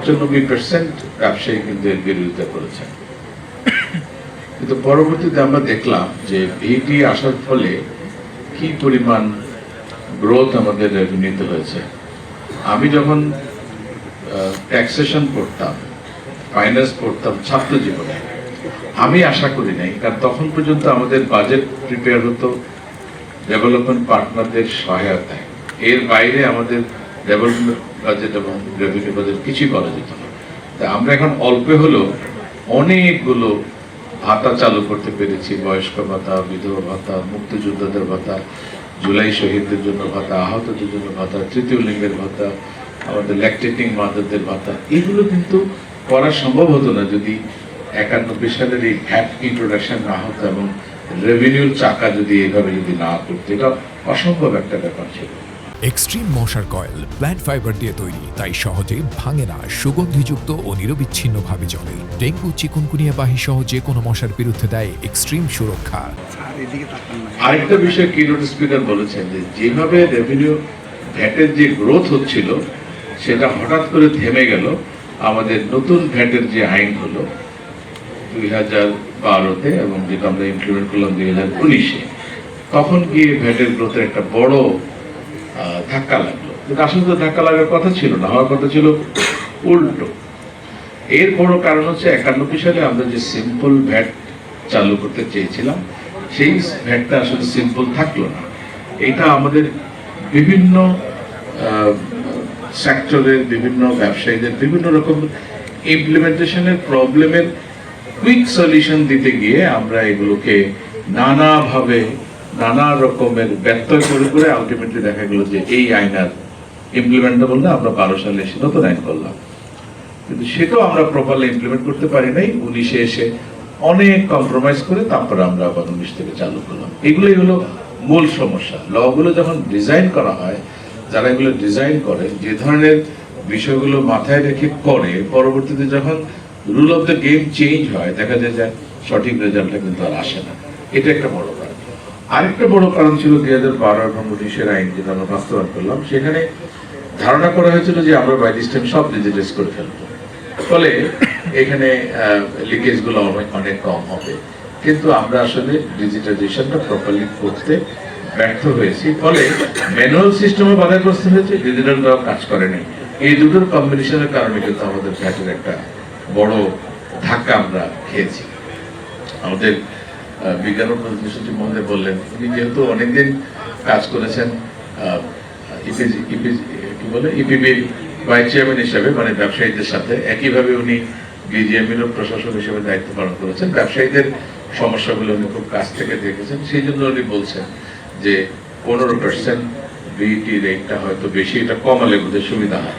95% ব্যবসায়ী কিন্তু এর বিরোধিতা করেছেন। কিন্তু পরবর্তীতে আমরা দেখলাম যে ভিটি আসার ফলে কি পরিমাণ গ্রোথ আমাদের রেভিনিউতে হয়েছে। আমি যখন ট্যাক্সেশন পড়তাম, ফাইন্যান্স পড়তাম ছাত্র জীবনে, আমি আশা করি নাই, কারণ তখন পর্যন্ত আমাদের বাজেট প্রিপেয়ার হতো ডেভেলপমেন্ট পার্টনারদের সহায়তায়। এর বাইরে আমাদের ডেভেলপমেন্ট বাজেট এবং রেভিনিউ বাজেট কিছুই করা যেত না। তা আমরা এখন অল্পে হলেও অনেকগুলো ভাতা চালু করতে পেরেছি। বয়স্ক ভাতা, বিধবা ভাতা, মুক্তিযোদ্ধাদের ভাতা, জুলাই শহীদদের জন্য ভাতা, আহতদের জন্য ভাতা, তৃতীয় লিঙ্গের ভাতা, আমাদের ল্যাকটেটিং মাদারদের ভাতা। এগুলো কিন্তু করা সম্ভব হতো না যদি 91 সালের এই ভ্যাট ইন্ট্রোডাকশন না হতো এবং রেভিনিউর চাকা যদি এইভাবে যদি না করতো। এটা অসম্ভব একটা ব্যাপার ছিল। এক্সট্রিম মশার কয়েল প্ল্যান্ট ফাইবার দিয়ে তৈরি, তাই সহজে ভাঙে না, সুগন্ধিযুক্ত ও নিরবিচ্ছিন্নভাবে জ্বলে। ডেঙ্গু, চিকুনগুনিয়া বাহি সহ যে কোনো মশার বিরুদ্ধে দেয় এক্সট্রিম সুরক্ষা। আরেকটা বিষয় কিনোট স্পিকার বলেছেন যে যেভাবে রেভিনিউ ভ্যাটের যে গ্রোথ হচ্ছিল সেটা হঠাৎ করে থেমে গেল আমাদের নতুন ভ্যাটের যে আইন হলো 2012-তে এবং যেটা আমরা ইমপ্লিমেন্ট করলাম 2019-এ। তখন গিয়ে ভ্যাটের গ্রোথের একটা বড় ধাক্কা লাগলো। কিন্তু আসলে তো ধাক্কা লাগার কথা ছিল না, হওয়ার কথা ছিল উল্টো। এর বড় কারণ হচ্ছে 91 সালে আমরা যে সিম্পল ভ্যাট চালু করতে চেয়েছিলাম সেই ভ্যাটটা আসলে সিম্পল থাকলো না। এটা আমাদের বিভিন্ন সেক্টরের বিভিন্ন ব্যবসায়ীদের বিভিন্ন রকম ইমপ্লিমেন্টেশনের প্রবলেমের কুইক সলিউশন দিতে গিয়ে আমরা এগুলোকে নানাভাবে নানা রকমের ব্যত্যয় করে আলটিমেটলি দেখা গেল যে এই আইন আর ইমপ্লিমেন্টেবল না। আমরা 12 সালে এসে নতুন আইন করলাম, কিন্তু সেটাও আমরা প্রপারলি ইমপ্লিমেন্ট করতে পারি নাই। 19-এ এসে অনেক কম্প্রোমাইজ করে তারপরে আমরা আবার 19 থেকে চালু করলাম। এগুলোই হলো মূল সমস্যা। লগুলো যখন ডিজাইন করা হয়, যারা এগুলো ডিজাইন করে যে ধরনের বিষয়গুলো মাথায় রেখে করে, পরবর্তীতে যখন rule of the game change হয় দেখা যায় যে সঠিক রেজাল্টটা কিন্তু আর আসে না। এটা একটা বড় কারণ। আরেকটা বড় কারণ ছিল 2012 এবং 19-এর আইন যেটা আমরা বাস্তবায়ন করলাম, সেখানে ধারণা করা হয়েছিল যে আমরা বাই দিস টাইম সব ডিজিটাইজ করে ফেলবো, ফলে এখানে লিকেজগুলো অনেক কম হবে। কিন্তু আমরা আসলে ডিজিটাইজেশনটা প্রপারলি করতে ব্যর্থ হয়েছি, ফলে ম্যানুয়াল সিস্টেমে বাধাগ্রস্ত হয়েছে, ডিজিটালটাও কাজ করেনি। এই দুটোর কম্বিনেশনের কারণে কিন্তু আমাদের ভ্যাটের একটা বড় ধাক্কা আমরা খেয়েছি। আমাদের বিজ্ঞান ও প্রযুক্তি সচিব মহোদয় বললেন, উনি যেহেতু অনেকদিন কাজ করেছেন ইপিবির ভাইস চেয়ারম্যান হিসেবে, মানে ব্যবসায়ীদের সাথে, একইভাবে উনি বিজিএমইর প্রশাসক হিসেবে দায়িত্ব পালন করেছেন। ব্যবসায়ীদের সমস্যাগুলো উনি খুব কাছ থেকে দেখেছেন। সেই জন্য উনি বলছেন যে 15% বিইটি রেটটা হয়তো বেশি, এটা কমালে বোধহয় সুবিধা হয়।